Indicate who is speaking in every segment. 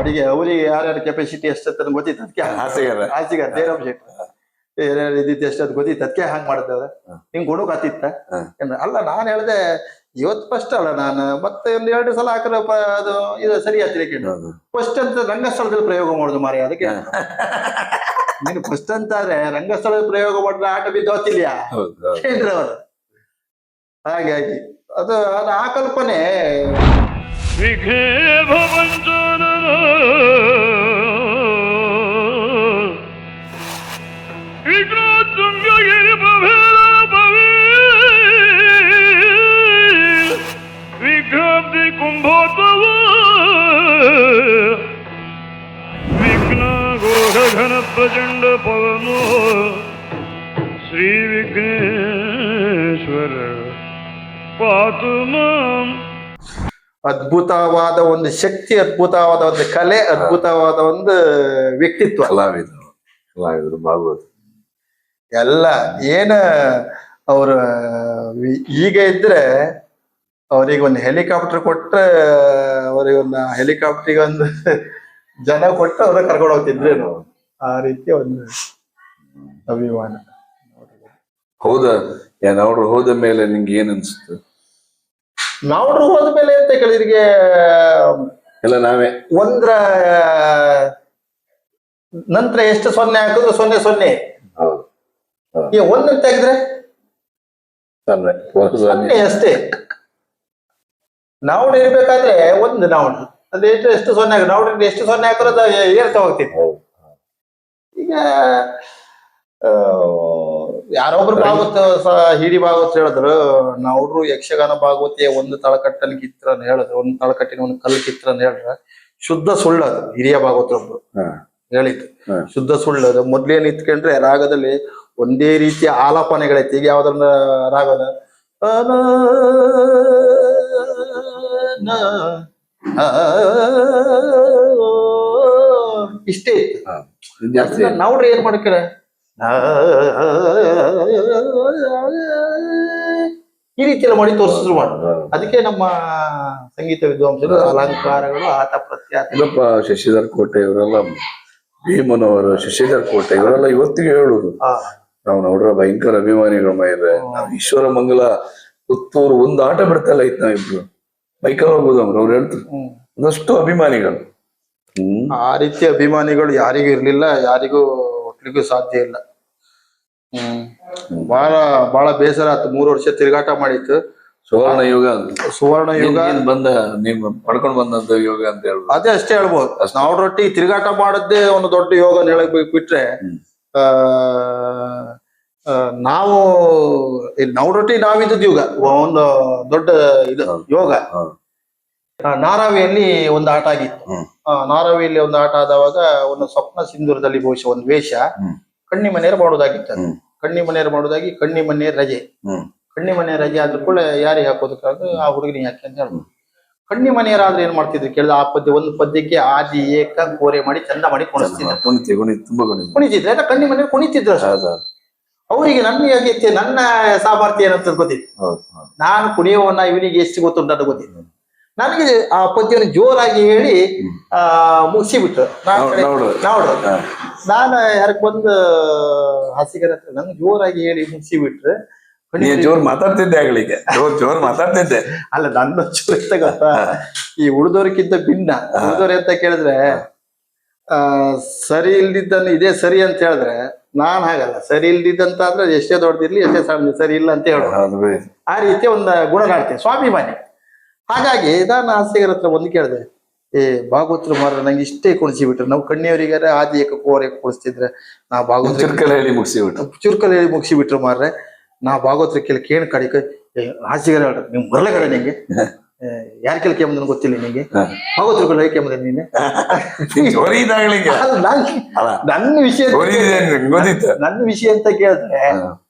Speaker 1: ಕಡೆಗೆ ಅವರಿಗೆ ಯಾರ್ಯಾರ ಕೆಪಾಸಿಟಿ ಎಷ್ಟತ್ತ ಗೊತ್ತಿತ್ತು ಅದಕ್ಕೆ ಹಾಸಿಗಾರ ಜಯರಾಮ್ ಶೆಟ್ಟಿ ಯಾರ್ಯಾರು ಇದ್ದಿತ್ತು ಎಷ್ಟದ್ ಗೊತ್ತಿತ್ತು ಅದಕ್ಕೆ ಹಂಗ್ ಮಾಡ್ತದ ನಿಂಗ್ ಗುಣಕ್ ಹತ್ತಿತ್ತ ಅಲ್ಲ ನಾನ್ ಹೇಳ್ದೆ ಇವತ್ತು ಫಸ್ಟ್ ಅಲ್ಲ ನಾನು ಮತ್ತೆ ಒಂದ್ 2 ಸಲ ಹಾಕಿದ್ರೆ ಅದು ಇದು ಸರಿ ಹತ್ತಿರ ಫಸ್ಟ್ ಅಂತ ರಂಗಸ್ಥಳದಲ್ಲಿ ಪ್ರಯೋಗ ಮಾಡುದು ಮಾರಿ ಅದಕ್ಕೆ ನೀನು ಫಸ್ಟ್ ಅಂತಾದ್ರೆ ರಂಗಸ್ಥಳದಲ್ಲಿ ಪ್ರಯೋಗ ಮಾಡಿದ್ರೆ ಆಟ ಬಿದ್ದು ಹೋಗ್ತಿಲ್ಯಾ ಕೇಂದ್ರ ಅವರು ಹಾಗಾಗಿ ಅದು ಆ ಕಲ್ಪನೆ
Speaker 2: ಘನ ಪ್ರಚಂಡ ಪವನೋ ಶ್ರೀ ವಿಘ್ನೇಶ್ವರ ಪಾತು ಮಾಂ.
Speaker 1: ಅದ್ಭುತವಾದ ಒಂದು ಶಕ್ತಿ, ಅದ್ಭುತವಾದ ಒಂದು ಕಲೆ, ಅದ್ಭುತವಾದ ಒಂದು ವ್ಯಕ್ತಿತ್ವ.
Speaker 3: ಕಲಾವಿದರು ಭಾಗವತ
Speaker 1: ಎಲ್ಲ ಏನ ಅವ್ರ ಈಗ ಇದ್ರೆ ಅವ್ರಿಗೆ ಒಂದು ಹೆಲಿಕಾಪ್ಟರ್ ಕೊಟ್ರೆ ಅವ್ರಿಗೊಂದು ಹೆಲಿಕಾಪ್ಟರ್ಗೆ ಒಂದು ಜನ ಕೊಟ್ಟು ಅವ್ರ ಕರ್ಕೊಂಡು ಹೋಗ್ತಿದ್ರು. ಆ ರೀತಿ ಒಂದು ಅಭಿಮಾನ.
Speaker 3: ಹೌದಾ? ನಾವ್ರು ಹೋದ ಮೇಲೆ ನಿಂಗೆ ಏನ್ ಅನ್ಸುತ್ತೆ?
Speaker 1: ನಾವ್ರು ಹೋದ ಮೇಲೆ ಅಂತ ಕೇಳಿದ್ರಿಗೆ
Speaker 3: ಎಲ್ಲ ನಾವೇ
Speaker 1: ಒಂದ್ರ ನಂತರ ಎಷ್ಟು 0 ಹಾಕಿದ್ರು 0 ಈ ಒಂದ್ ತೆಗೆದ್ರೆ 0 ಅಷ್ಟೇ. ನಾವು ಇರ್ಬೇಕಾದ್ರೆ ಒಂದು ನಾವು ಅದು ಎಷ್ಟು 0 ಹಾಕಿ ನಾವು ಎಷ್ಟು 0 ಹಾಕಿರೋದು ಏರ್ತಾ ಹೋಗ್ತಿತ್ತು. ಈಗ ಯಾರೊಬ್ರು ಭಾಗವತ ಹಿಡಿ ಭಾಗವತ ಹೇಳಿದ್ರು, ನಾವ್ರು ಯಕ್ಷಗಾನ ಭಾಗವತಿಯ ಒಂದು ತಳಕಟ್ಟನ್ ಕಿತ್ರ ಅಂತ ಹೇಳಿದ್ರು, ಒಂದು ತಳಕಟ್ಟಿನ ಒಂದು ಕಲ್ಲು ಕಿತ್ರ ಅಂತ ಹೇಳಿದ್ರೆ ಶುದ್ಧ ಸುಳ್ಳದು. ಹಿರಿಯ ಭಾಗವತರೊಬ್ರು ಹೇಳಿತ್ತು, ಶುದ್ಧ ಸುಳ್ಳದು. ಮೊದ್ಲೇನ್ ಇತ್ಕೊಂಡ್ರೆ ರಾಗದಲ್ಲಿ ಒಂದೇ ರೀತಿಯ ಆಲಾಪನೆಗಳೈತಿ. ಈಗ ಯಾವ್ದನ್ನ ರಾಗದ ಇಷ್ಟೇ ಇತ್ತು. ನಾವ್ರಿ ಏನ್ ಮಾಡ್ಕರ ಈ ರೀತಿ ಎಲ್ಲ ಮಾಡಿ ತೋರಿಸಿದ್ರು ಮಾಡ. ಅದಕ್ಕೆ ನಮ್ಮ ಸಂಗೀತ ವಿದ್ವಾಂಸರು ಅಲಂಕಾರಗಳು ಆತ ಪ್ರತ್ಯಾತ
Speaker 3: ಶಶಿಧರ್ ಕೋಟೆ ಇವರೆಲ್ಲ, ಭೀಮನವರು, ಶಶಿಧರ್ ಕೋಟೆ ಇವರೆಲ್ಲ ಇವತ್ತಿಗೆ ಹೇಳುದು ನಾವು ನೋಡ್ರ ಭಯಂಕರ ಅಭಿಮಾನಿಗಳು ಮೈದ್ರೆ. ಈಶ್ವರ ಮಂಗಲ ಪುತ್ತೂರು ಒಂದು ಆಟ ಬಿಡ್ತಲ್ಲ ಇತ್ತು ನಾವಿಬ್ರು ಬೈಕಲ್ಲಿ ಹೋಗುದು ಅವ್ರು ಹೇಳ್ತಾರೆ. ಒಂದಷ್ಟು ಅಭಿಮಾನಿಗಳು.
Speaker 1: ಆ ರೀತಿ ಅಭಿಮಾನಿಗಳು ಯಾರಿಗೂ ಇರ್ಲಿಲ್ಲ, ಯಾರಿಗೂ ಒಟ್ಲಿಗೂ ಸಾಧ್ಯ ಇಲ್ಲ. ಬಹಳ ಬೇಸರ ಆಯ್ತು. 3 ವರ್ಷ ತಿರುಗಾಟ ಮಾಡಿತ್ತು.
Speaker 3: ಸುವರ್ಣ ಯುಗ
Speaker 1: ಬಂದ
Speaker 3: ನೀವು ಪಡ್ಕೊಂಡ್ ಬಂದಂತ ಯೋಗ ಅಂತ ಹೇಳ್ಬೋದು.
Speaker 1: ಅದೇ ಅಷ್ಟೇ ಹೇಳ್ಬೋದು. ನಾವ್ರೊಟ್ಟಿಗೆ ತಿರುಗಾಟ ಮಾಡದ್ದೇ ಒಂದು ದೊಡ್ಡ ಯೋಗ ಅಂತ ಹೇಳಕ್ ಬಿಟ್ರೆ, ನಾವು ನಾವ್ರೊಟ್ಟಿಗೆ ನಾವಿದ್ದ ಯುಗ ಒಂದು ದೊಡ್ಡ ಇದು ಯೋಗ. ನಾರಾವಿಯಲ್ಲಿ ಒಂದು ಆಟ ಆಗಿತ್ತು. ನಾರಾವಿಯಲ್ಲಿ ಒಂದು ಆಟ ಆದವಾಗ ಒಂದು ಸ್ವಪ್ನ ಸಿಂಧೂರದಲ್ಲಿ ಬಹುಶಃ ಒಂದು ವೇಷ ಕಣ್ಣಿ ಮನೆಯರ್ ಮಾಡೋದಾಗಿತ್ತು. ಕಣ್ಣಿ ಮನೆಯರ್ ಮಾಡೋದಾಗಿ ಕಣ್ಣಿ ಮನೆಯ ರಜೆ. ಕಣ್ಣಿ ಮನೆಯ ರಜೆ ಆದ್ರೂ ಕೂಡ ಯಾರಿಗೆ ಹಾಕೋದಕ್ಕಾಗ ಆ ಹುಡುಗನಿಗೆ ಯಾಕೆ ಅಂತ ಹೇಳ್ಬೋದು. ಕಣ್ಣಿ ಮನೆಯರಾದ್ರೆ ಏನ್ ಮಾಡ್ತಿದ್ರು ಕೇಳಿದ, ಆ ಪದ್ಯ ಒಂದು ಪದ್ಯಕ್ಕೆ ಆದಿ ಏಕ ಕೋರೆ ಮಾಡಿ ಚಂದ ಮಾಡಿ ಕುಣಿತಿದ್ರೆ ಕಣ್ಣಿ ಮನೆಯವ್ರು ಕುಣಿತಿದ್ರು. ಅವರಿಗೆ ನನ್ನ ಯೋಗ್ಯತೆ, ನನ್ನ ಸಾಮರ್ಥ್ಯ ಏನಂತ ಗೊತ್ತಿತ್ತು. ನಾನು ಕುಣಿಯೋವನ್ನ ಇವನಿಗೆ ಎಷ್ಟು ಗೊತ್ತುಂಟು ಅಂತ ಗೊತ್ತಿತ್ತು. ನನಗೆ ಆ ಪದ್ಯವನ್ನು ಜೋರಾಗಿ ಹೇಳಿ ಮುಗಿಸಿಬಿಟ್ರು. ನಾನು ಯಾರಕ್ ಬಂದು ಹಾಸಿಗರ ಹತ್ರ ನಂಗೆ ಜೋರಾಗಿ ಹೇಳಿ ಮುಗಿಸಿಬಿಟ್ರೆ,
Speaker 3: ಜೋರ್ ಮಾತಾಡ್ತಿದ್ದೆ ಆಗ್ಲಿಕ್ಕೆ ಜೋರ್ ಮಾತಾಡ್ತಿದ್ದೆ.
Speaker 1: ಅಲ್ಲ, ನನ್ನ ಚೂರ್ ಎಂತ ಗೊತ್ತಾ, ಈ ಉಳಿದೋರ್ಕಿಂತ ಭಿನ್ನ. ಉಳಿದೋರ್ ಅಂತ ಕೇಳಿದ್ರೆ ಸರಿ ಇಲ್ದಿದ್ದನ್ನು ಇದೇ ಸರಿ ಅಂತ ಹೇಳಿದ್ರೆ ನಾನ್ ಹಾಗಲ್ಲ. ಸರಿ ಇಲ್ದಿದ್ದಂತ ಆದ್ರೆ ಎಷ್ಟೇ ದೊಡ್ಡದಿರ್ಲಿ, ಎಷ್ಟೇ ಸಣ್ಣ ಸರಿ ಇಲ್ಲ ಅಂತ ಹೇಳೋದು. ಆ ರೀತಿ ಒಂದು ಗುಣ ಕಾಡ್ತೇನೆ, ಸ್ವಾಭಿಮಾನಿ. ಹಾಗಾಗಿ ನಾನು ಹಾಸ್ಯಗರ ಹತ್ರ ಒಂದು ಕೇಳಿದೆ, ಭಾಗವತರು ಮಾರ ನಂಗೆ ಇಷ್ಟೇ ಕುಣಿಸಿಬಿಟ್ರು. ನಾವು ಕಣ್ಣಿಯವರಿಗಾರೆ ಆದಿ ಏಕ ಕೋರೆ ಕುಣಿಸ್ತಿದ್ರೆ ನಾ ಭಾಗವತ
Speaker 3: ಚುರ್ಕಲ್ ಹೇಳಿ
Speaker 1: ಮುಗಿಸಿಬಿಟ್ರು ಮಾರ್ರೆ. ನಾ ಭಾಗವತರ ಕೇಳಿ ಕಡಿಕೆ ಹಾಸ್ಯಗರ ಹೇಳ್ರಿ, ನಿಮ್ ಬರಲ ಕಡೆ ನಿಂಗೆ ಯಾರ ಕೆಲ ಕೇಮದ ಗೊತ್ತಿಲ್ಲ ನಿಂಗೆ, ಭಾಗವತರ ಕಡೆ ಕೇಮದ ನೀನೆ ನನ್ನ ವಿಷಯ ಅಂತ ಕೇಳಿದ್ರೆ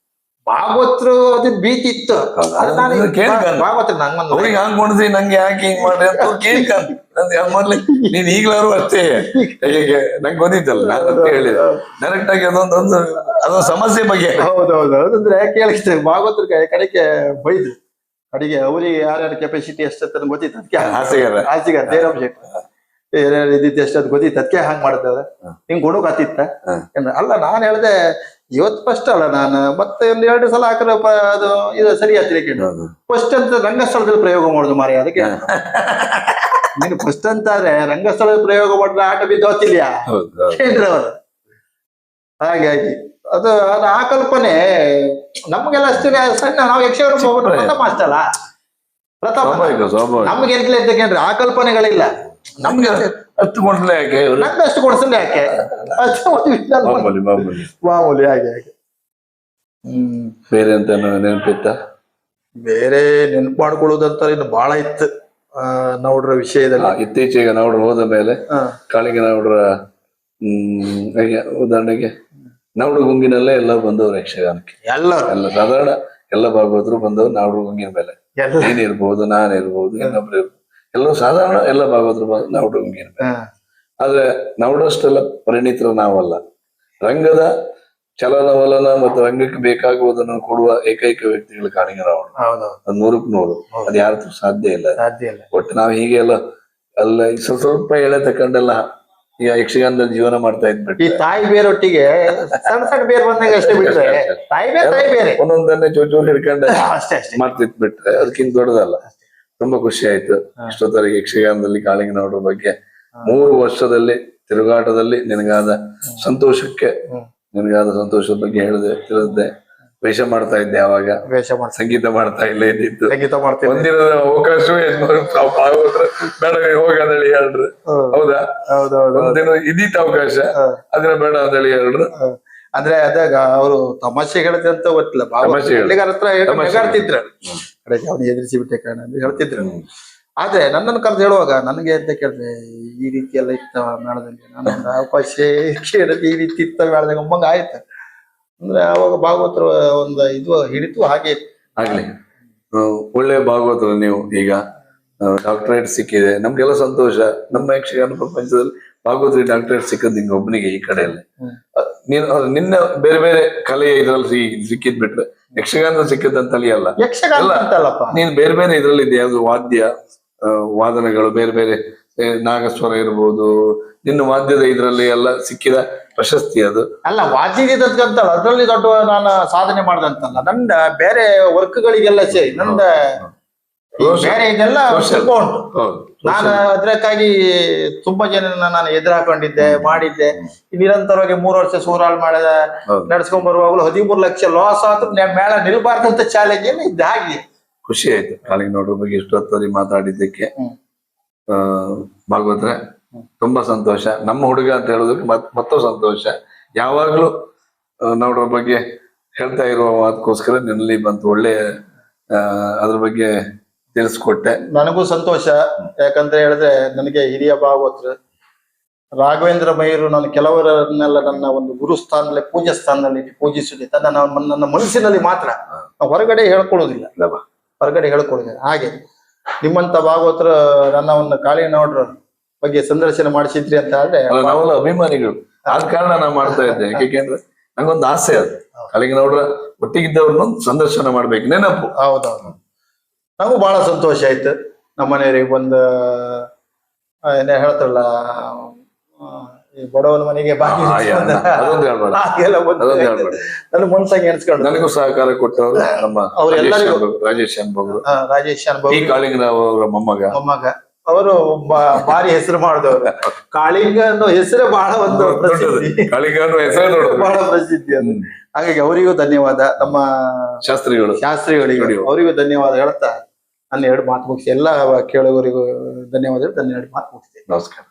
Speaker 1: ಭಾಗವತರು ಅದನ್ನ ಭೀತಿ ಇತ್ತು. ಭಾಗವತ
Speaker 3: ನಂಗೆ ಯಾಕೆ ಹಿಂಗ್ ಮಾಡ್ರಿ ಅಂತ ಕೇಳ್ಕಂತ ನೀನ್ ಈಗ್ಲಾರು ಅಷ್ಟೇ ನಂಗೆ ಗೊತ್ತಿತ್ತಲ್ಲ, ನಾನು ಹೇಳಿದೆ ಡೈರೆಕ್ಟ್ ಆಗಿ ಅದೊಂದು ಸಮಸ್ಯೆ ಬಗ್ಗೆ.
Speaker 1: ಹೌದೌದು, ಅದಂದ್ರೆ ಕೇಳಿಸ್ತೇವೆ. ಭಾಗವತರ ಕಡೆಗೆ ಬೈದ್ರು, ಕಡೆಗೆ ಅವ್ರಿಗೆ ಯಾರ್ಯಾರ ಕೆಪಾಸಿಟಿ ಎಷ್ಟಂತ ಗೊತ್ತಿತ್ತು. ಅದಕ್ಕೆ ಹಾಸಿಗಾರ ಜಯರಾಮ್ ಶೆಟ್ಟಿ ಏನೇನು ಇದ್ದಿತ್ತು ಎಷ್ಟು ಅದು ಗೊತ್ತಿತ್ತು ಅದಕ್ಕೆ ಹಂಗ್ ಮಾಡ್ತೇವೆ ನಿಂಗೆ ಗುಣಕ್ ಹತ್ತಿತ್ತ ಅಲ್ಲ ನಾನ್ ಹೇಳ್ದೆ ಇವತ್ತು ಫಸ್ಟ್ ಅಲ್ಲ ನಾನು ಮತ್ತೆ ಒಂದ್ 2 ಸಲ ಹಾಕಿದ್ರೆ ಅದು ಇದು ಸರಿ ಹತ್ತಿರಕ್ಕೆ ಫಸ್ಟ್ ಅಂತ ರಂಗಸ್ಥಳದಲ್ಲಿ ಪ್ರಯೋಗ ಮಾಡುದು ಮಾರಿ ಅದಕ್ಕೆ ನೀನು ಫಸ್ಟ್ ಅಂತಾದ್ರೆ ರಂಗಸ್ಥಳದಲ್ಲಿ ಪ್ರಯೋಗ ಮಾಡಿದ್ರೆ ಆಟ ಬಿದ್ದು ಹೋಗ್ತಿಲ್ಯಾ ಅವರು ಹಾಗಾಗಿ ಅದು ಆ ಕಲ್ಪನೆ ನಮ್ಗೆಲ್ಲ ಅಷ್ಟೇ ಸಣ್ಣ ನಾವು ಯಕ್ಷಗಾನ ಪ್ರಥಮ ಅಷ್ಟಲ್ಲ ಪ್ರಥಮ ನಮ್ಗೆ ಇರ್ಲಿಕ್ಕೆ ಆ ಕಲ್ಪನೆಗಳಿಲ್ಲ ನಮ್ಗೆ
Speaker 3: ಅಷ್ಟು ಕೊಡ್ಸಲೇ ಯಾಕೆ
Speaker 1: ನಮ್ಗೆ ಅಷ್ಟು ಕೊಡ್ಸಲ್ಲ ಯಾಕೆ ಮಾಮೂಲಿ ಹಾಗೆ ಹಾಗೆ
Speaker 3: ಬೇರೆ ಅಂತ ನೆನಪಿತ್ತ
Speaker 1: ಬೇರೆ ನೆನ್ಪು ಮಾಡ್ಕೊಳ್ಳೋದಂತ ಇನ್ನು ಬಹಳ ಇತ್ತು ನೌಡ್ರ ವಿಷಯದಲ್ಲಿ
Speaker 3: ಇತ್ತೀಚೆಗೆ ನೌಡ್ರು ಹೋದ ಮೇಲೆ ಕಾಳಿಂಗ ನೌಡ್ರ ಉದಾಹರಣೆಗೆ ನೌಡು ಗುಂಗಿನಲ್ಲೇ ಎಲ್ಲ ಬಂದವರು ಯಕ್ಷಗಾನಕ್ಕೆ ಎಲ್ಲ ಸಾಧಾರಣ ಎಲ್ಲ ಭಾಗವತರು ಬಂದವರು ನೌಡು ಗುಂಗಿನ ಮೇಲೆ ನೀನಿರ್ಬಹುದು ನಾನಿರ್ಬಹುದು ಇನ್ನೊಬ್ರು ಇರ್ಬೋದು ಎಲ್ಲರೂ ಸಾಧಾರಣ ಎಲ್ಲ ಭಾಗವತರು ನೌಡು ಗುಂಗಿನ ಮೇಲೆ ಆದ್ರೆ ನೌಡಷ್ಟೆಲ್ಲ ಪರಿಣಿತರು ನಾವಲ್ಲ ರಂಗದ ಚಲನವಲನ ಮತ್ತು ರಂಗಕ್ಕೆ ಬೇಕಾಗುವುದನ್ನು ಕೊಡುವ ಏಕೈಕ ವ್ಯಕ್ತಿಗಳು ಕಾಳಿಂಗ ನೌಡು ಅದ್ 100% ಅದ್ ಯಾರತ್ರ ಸಾಧ್ಯ ಇಲ್ಲ ಒಟ್ಟು ನಾವ್ ಹೀಗೆ ಎಲ್ಲ ಸ್ವಲ್ಪ ಎಳೆ ತಕೊಂಡೆಲ್ಲ ಈಗ ಯಕ್ಷಗಾನದಲ್ಲಿ ಜೀವನ ಮಾಡ್ತಾ ಇದ್ಬಿಟ್ಟು
Speaker 1: ಈ ತಾಯಿ ಬೇರೊಟ್ಟಿಗೆ ಸಣ್ಣ ಸಣ್ಣ ಬೇರೆ ಬಂದಾಗ ಅಷ್ಟೇ ಬಿಟ್ರೆ ತಾಯಿ ಬೇರೆ
Speaker 3: ಒಂದೊಂದನ್ನೇ ಚೂಚೂರು ಹಿಡ್ಕೊಂಡೆ ಮಾಡ್ತಿದ್ ಬಿಟ್ರೆ ಅದಕ್ಕಿಂತ ದೊಡ್ಡದಲ್ಲ ತುಂಬಾ ಖುಷಿ ಆಯ್ತು ಇಷ್ಟೊತ್ತವರೆಗೆ ಯಕ್ಷಗಾನದಲ್ಲಿ ಕಾಳಿಂಗ ನೌಡ್ರ ಬಗ್ಗೆ 3 ವರ್ಷದಲ್ಲಿ ತಿರುಗಾಟದಲ್ಲಿ ನಿನಗಾದ ಸಂತೋಷದ ಬಗ್ಗೆ ಹೇಳಿದೆ ತಿಳಿದೆ ವೇಷ ಮಾಡ್ತಾ ಇದ್ದೆ ಅವಾಗ ಸಂಗೀತ ಮಾಡ್ತಾ ಇಲ್ಲ ಇದ್ದಿತ್ತು ಒಂದಿನ ಅವಕಾಶವೇ ಬೇಡ ಹೋಗಂದೇಳಿ ಹೇಳ್ರು ಹೌದಾ ಒಂದಿನ ಇದ್ದಿತ್ತು ಅವಕಾಶ ಅದನ್ನ ಬೇಡ ಅಂತೇಳಿ ಹೇಳ್ರು
Speaker 1: ಅಂದ್ರೆ ಅದಾಗ ಅವರು ತಮಾಷೆ ಹೇಳ್ತಾರೆ ಅಂತ ಗೊತ್ತಿಲ್ಲ ಅವ್ನು ಎದುರಿಸಿ ಬಿಟ್ಟೆ ಕಾರಣ ಹೇಳ್ತಿದ್ರು ಆದ್ರೆ ನನ್ನನ್ನು ಕರೆದು ಹೇಳುವಾಗ ನನಗೆ ಅಂತ ಕೇಳಿದ್ರೆ ಈ ರೀತಿ ಎಲ್ಲ ಇತ್ತ ಮೇಳದಲ್ಲಿ ನಾನೊಂದು ಅವಕಾಶ ಕೇಳಿದ್ರೆ ಈ ರೀತಿ ಇತ್ತ ಮೇಳದಾಗ ಒಮ್ಮಂಗ ಆಯ್ತು ಅಂದ್ರೆ ಅವಾಗ ಭಾಗವತರ ಒಂದು ಇದು ಹಿಡಿತು ಹಾಗೆ
Speaker 3: ಆಗ್ಲಿ ಒಳ್ಳೆ ಭಾಗವತರು ನೀವು ಈಗ ಡಾಕ್ಟರೇಟ್ ಸಿಕ್ಕಿದೆ ನಮ್ಗೆಲ್ಲ ಸಂತೋಷ ನಮ್ಮ ಯಕ್ಷಗಾನ ಪ್ರಪಂಚದಲ್ಲಿ ಭಾಗವತರಿಗೆ ಡಾಕ್ಟರೇಟ್ ಸಿಕ್ಕದ್ ನಿಂಗೆ ಒಬ್ಬನಿಗೆ ಈ ಕಡೆಯಲ್ಲಿ ನಿನ್ನ ಬೇರೆ ಬೇರೆ ಕಲೆ ಇದ್ರಲ್ಲಿ ಸಿಕ್ಕಿದ್ ಬಿಟ್ರೆ ಯಕ್ಷಗಾನ ಸಿಕ್ಕಿದಂತಲ್ಲಿ ಅಲ್ಲ ನೀನ್ ಬೇರೆ ಬೇರೆ ಇದ್ರಲ್ಲಿ ಇದೆ ಯಾವ್ದು ವಾದನಗಳು ಬೇರೆ ಬೇರೆ ನಾಗಸ್ವರ ಇರ್ಬೋದು ನಿನ್ನ ವಾದ್ಯದ ಇದ್ರಲ್ಲಿ ಎಲ್ಲ ಸಿಕ್ಕಿದ ಪ್ರಶಸ್ತಿ ಅದು
Speaker 1: ಅಲ್ಲ ವಾದ್ಯದಂತಲ್ಲ ಅದ್ರಲ್ಲಿ ದೊಡ್ಡ ನಾನು ಸಾಧನೆ ಮಾಡ್ದಂತಲ್ಲ ನಂದ ಬೇರೆ ವರ್ಕ್ಗಳಿಗೆಲ್ಲ ಸೇರಿ ನಂದ ಬೇರೆ ಇದೆಲ್ಲ ಸ್ವಲ್ಪ ಉಂಟು ನಾನು ಅದಕ್ಕಾಗಿ ತುಂಬಾ ಜನ ನಾನು ಎದುರು ಹಾಕೊಂಡಿದ್ದೆ ಮಾಡಿದ್ದೆ ನಿರಂತರವಾಗಿ 3 ವರ್ಷ ಸೂರಾಳ್ ಮಾಡಿದ ನಡ್ಸ್ಕೊಂಡ್ ಬರುವಾಗಲೂ 13 ಲಕ್ಷ ಲಾಸ್ ಆದ್ರೂ ಮೇಳ ನಿಲ್ಬಾರ್ದಂತ ಚಾಲೆಂಜ್ ಏನು ಇದ್ದ ಹಾಗೆ
Speaker 3: ಖುಷಿ ಆಯ್ತು ಕಾಳಿಂಗ ನೌಡ್ರ ಬಗ್ಗೆ ಇಷ್ಟೊತ್ತಲ್ಲಿ ಮಾತಾಡಿದ್ದಕ್ಕೆ ಭಾಗವತ್ರೆ ತುಂಬಾ ಸಂತೋಷ ನಮ್ಮ ಹುಡುಗ ಅಂತ ಹೇಳೋದಕ್ಕೆ ಮತ್ತೂ ಸಂತೋಷ ಯಾವಾಗ್ಲೂ ನೌಡ್ರ ಬಗ್ಗೆ ಹೇಳ್ತಾ ಇರುವ ಅದಕ್ಕೋಸ್ಕರ ನಿನ್ನಲ್ಲಿ ಬಂತು ಒಳ್ಳೆ ಅದ್ರ ಬಗ್ಗೆ ತಿಳಿಸ್ಕೊಟ್ಟೆ
Speaker 1: ನನಗೂ ಸಂತೋಷ ಯಾಕಂತ ಹೇಳಿದ್ರೆ ನನಗೆ ಹಿರಿಯ ಭಾಗವತರು ರಾಘವೇಂದ್ರ ಮೈರು ನಾನು ಕೆಲವರನ್ನೆಲ್ಲ ನನ್ನ ಒಂದು ಗುರು ಸ್ಥಾನದಲ್ಲಿ ಪೂಜಾ ಸ್ಥಾನದಲ್ಲಿ ಪೂಜಿಸುತ್ತೆ ನನ್ನ ಮನಸ್ಸಿನಲ್ಲಿ ಮಾತ್ರ ಹೊರಗಡೆ ಹೇಳ್ಕೊಳ್ಳೋದಿಲ್ಲ ಹೊರಗಡೆ ಹೇಳ್ಕೊಳ್ಳೋದಿಲ್ಲ ಹಾಗೆ ನಿಮ್ಮಂತ ಭಾಗವತರು ನನ್ನ ಒಂದು ಕಾಳಿಂಗ ನೌಡ್ರ ಬಗ್ಗೆ ಸಂದರ್ಶನ ಮಾಡಿಸಿದ್ರಿ ಅಂತ ಹೇಳಿದ್ರೆ
Speaker 3: ನಾವೆಲ್ಲ ಅಭಿಮಾನಿಗಳು ಆದ ಕಾರಣ ನಾ ಮಾಡ್ತಾ ಇದ್ದೆ ಯಾಕೆಂದ್ರೆ ನಂಗೊಂದು ಆಸೆ ಅದು ಕಾಳಿಂಗ ನೌಡ್ರ ಒಟ್ಟಿಗಿದ್ದವ್ರನ್ನ ಸಂದರ್ಶನ ಮಾಡ್ಬೇಕು ನೆನಪು
Speaker 1: ಹೌದೌದು ನಮಗೂ ಬಹಳ ಸಂತೋಷ ಆಯ್ತು ನಮ್ಮ ಮನೆಯವರಿಗೆ ಒಂದು ಏನೇ ಹೇಳ್ತಾರಲ್ಲ ಈ ಬಡವನ ಮನೆಗೆ ಬಾಗಿ ನನ್ನ ಮನ್ಸಾಗಿ ಎಣಿಸ್ಕೊಂಡು
Speaker 3: ನನಗೂ ಸಹಕಾರ ಕೊಟ್ಟವರು ನಮ್ಮ ರಾಜೇಶ್ ಅನುಭವ ಈ ಕಾಳಿಂಗ ಅವರ ಮೊಮ್ಮಗ
Speaker 1: ಅವರು ಭಾರಿ ಹೆಸರು ಮಾಡಿದವರು ಕಾಳಿಂಗ ಅನ್ನೋ ಹೆಸರೇ ಬಹಳ ಒಂದು
Speaker 3: ಕಾಳಿಂಗ ಅನ್ನೋ ಹೆಸರು
Speaker 1: ಬಹಳ ಪ್ರಸಿದ್ಧಿ ಅದು ಹಾಗಾಗಿ ಅವರಿಗೂ ಧನ್ಯವಾದ ನಮ್ಮ ಶಾಸ್ತ್ರಿಗಳಿಗೆ ಅವರಿಗೂ ಧನ್ಯವಾದ ಹೇಳ್ತಾ ನನ್ನ 2 ಮಾತು ಮುಗಿಸಿ ಎಲ್ಲ ಕೇಳುವವರಿಗೂ ಧನ್ಯವಾದ ನನ್ನ 2 ಮಾತು ಮುಗಿಸ್ತೇನೆ
Speaker 3: ನಮಸ್ಕಾರ